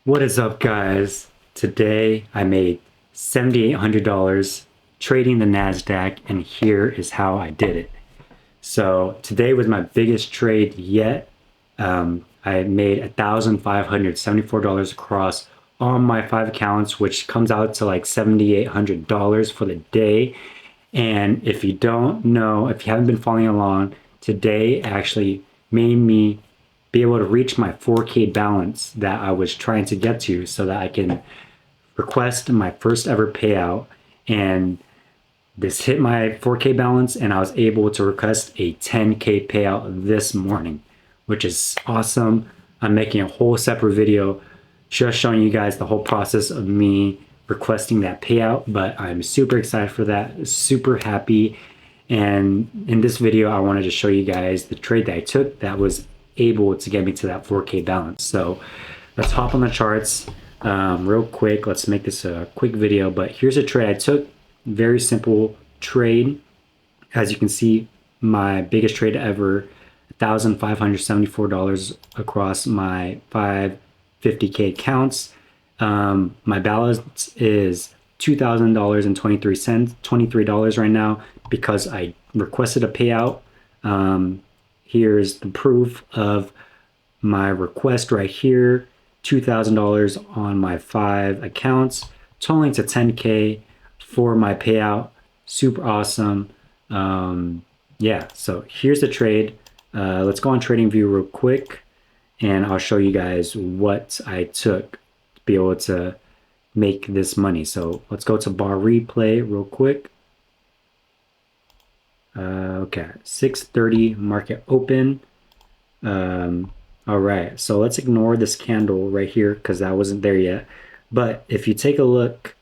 What is up, guys? Today I made $7,800 trading the NASDAQ, and here is how I did it. So today was my biggest trade yet. I made $1,574 across all my 5 accounts, which comes out to like $7,800 for the day. And if you don't know, if you haven't been following along, today actually made me be able to reach my 4K balance that I was trying to get to so that I can request my first ever payout. And this hit my 4K balance, and I was able to request a 10K payout this morning, which is awesome. I'm making a whole separate video just showing you guys the whole process of me requesting that payout, but I'm super excited for that, super happy. And in this video, I wanted to show you guys the trade that I took that was able to get me to that 4K balance. So let's hop on the charts real quick. Let's make this a quick video, but here's a trade I took. Very simple trade. As you can see, my biggest trade ever, $1,574 across my 550K accounts. My balance is $2,023, $23 right now because I requested a payout. Here's the proof of my request right here, $2,000 on my 5 accounts, totaling to 10K for my payout. Super awesome. Yeah, so here's the trade. Let's go on TradingView real quick, and I'll show you guys what I took to be able to make this money. So let's go to bar replay real quick. Okay, 6:30 market open. All right, so let's ignore this candle right here because that wasn't there yet. But if you take a look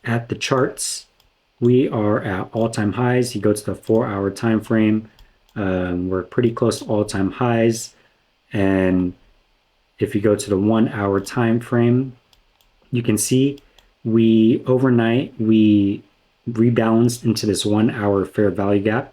at the charts, we are at all-time highs. You go to the 4-hour time frame. We're pretty close to all-time highs. And if you go to the 1-hour time frame, you can see overnight we rebalanced into this 1-hour fair value gap,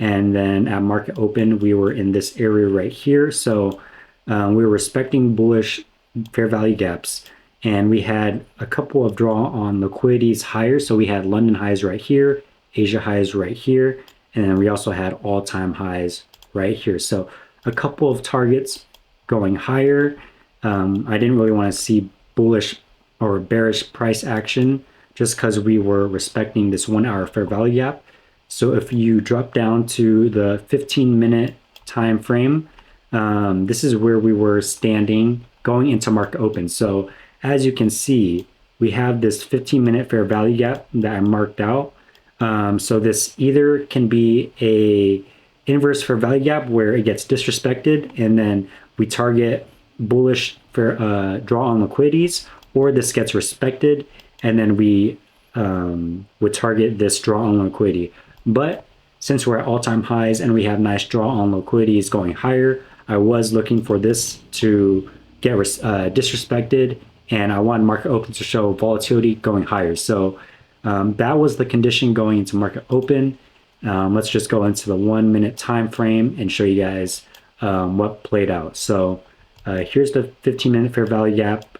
and then at market open we were in this area right here. So we were respecting bullish fair value gaps, and we had a couple of draw on liquidities higher. So we had London highs right here, Asia highs right here, and then we also had all-time highs right here. So a couple of targets going higher. I didn't really want to see bullish or bearish price action just because we were respecting this 1-hour fair value gap. So if you drop down to the 15-minute time frame, this is where we were standing going into market open. So as you can see, we have this 15-minute fair value gap that I marked out. So this either can be a inverse fair value gap where it gets disrespected and then we target bullish for draw on liquidities, or this gets respected and then we would target this draw on liquidity. But since we're at all-time highs and we have nice draw on liquidities going higher, I was looking for this to get disrespected, and I want market open to show volatility going higher. So that was the condition going into market open. Let's just go into the 1-minute time frame and show you guys what played out. So here's the 15-minute fair value gap.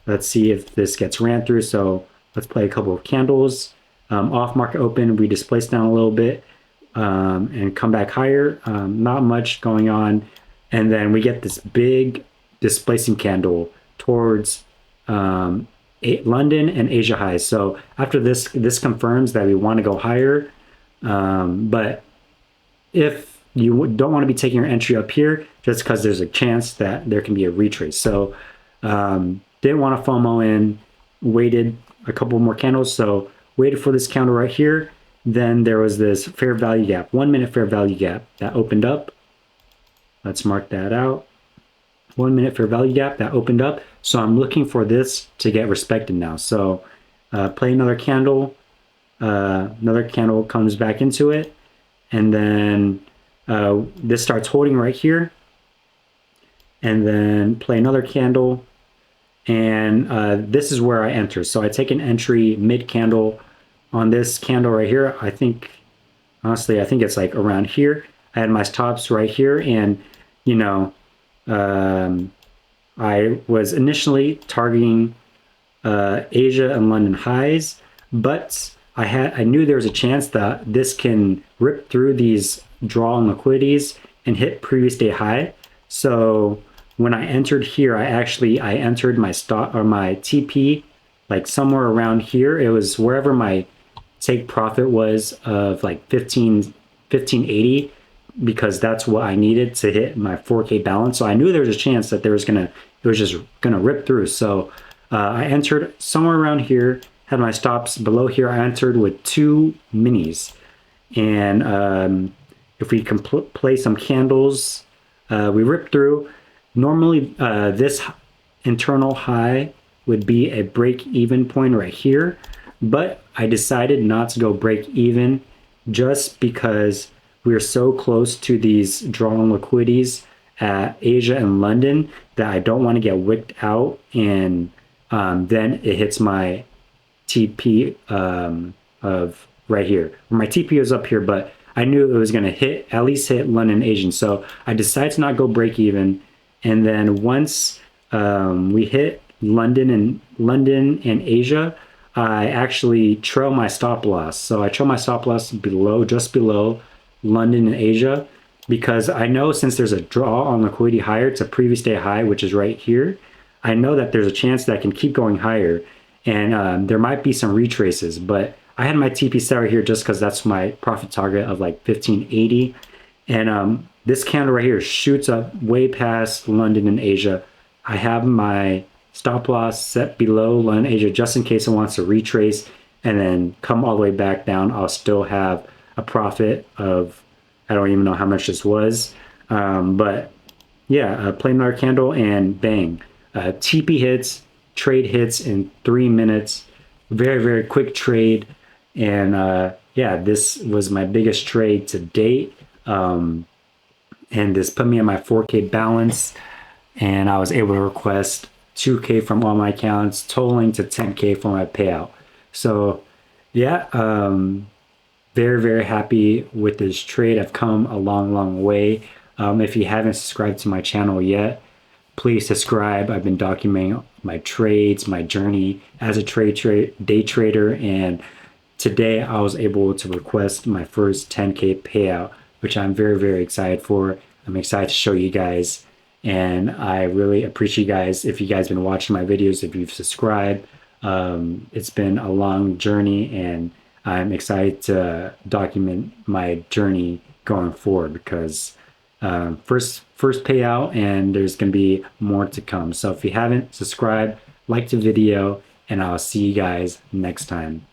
Let's see if this gets ran through. So let's play a couple of candles. Off market open, we displaced down a little bit and come back higher. Not much going on. And then we get this big displacing candle towards London and Asia highs. So after this confirms that we want to go higher. But if you don't want to be taking your entry up here, just because there's a chance that there can be a retrace. So didn't want to FOMO in, waited a couple more candles. So waited for this candle right here. Then there was this fair value gap, 1-minute fair value gap that opened up. Let's mark that out. 1-minute fair value gap that opened up. So I'm looking for this to get respected now. So play another candle. Another candle comes back into it. And then this starts holding right here. And then play another candle. And this is where I enter. So I take an entry mid-candle on this candle right here. I think, honestly, I think it's like around here. I had my stops right here, and, you know, I was initially targeting Asia and London highs, but I knew there was a chance that this can rip through these draw on liquidities and hit previous day high. So when I entered here, I entered my stop or my TP like somewhere around here. It was wherever my take profit was of like 1580, because that's what I needed to hit my 4K balance. So I knew there was a chance that it was just gonna rip through. So I entered somewhere around here, had my stops below here. I entered with two minis, and if we can play some candles, we ripped through. Normally, this internal high would be a break even point right here, but I decided not to go break even just because we're so close to these drawn liquidities at Asia and London that I don't want to get wicked out, and then it hits my TP of right here. My TP was up here, but I knew it was going to hit, at least hit London Asian. So I decided to not go break even. And then once we hit London and Asia, I actually trail my stop loss. So I trail my stop loss below, just below London and Asia, because I know since there's a draw on liquidity higher, it's a previous day high, which is right here. I know that there's a chance that I can keep going higher, and there might be some retraces, but I had my TP set right here just because that's my profit target of like 1580. And this candle right here shoots up way past London and Asia. I have my stop loss set below London Asia just in case it wants to retrace and then come all the way back down. I'll still have a profit of, I don't even know how much this was, but yeah, plain another candle and bang. TP hits, trade hits in 3 minutes. Very, very quick trade. And yeah, this was my biggest trade to date. And this put me on my 4K balance. And I was able to request 2K from all my accounts, totaling to 10K for my payout. So yeah, very, very happy with this trade. I've come a long, long way. If you haven't subscribed to my channel yet, please subscribe. I've been documenting my trades, my journey as a day trader, and today I was able to request my first 10K payout, which I'm very, very excited for. I'm excited to show you guys, and I really appreciate you guys. If you guys been watching my videos, if you've subscribed, it's been a long journey, and I'm excited to document my journey going forward because first payout, and there's going to be more to come. So if you haven't subscribed, like the video, and I'll see you guys next time.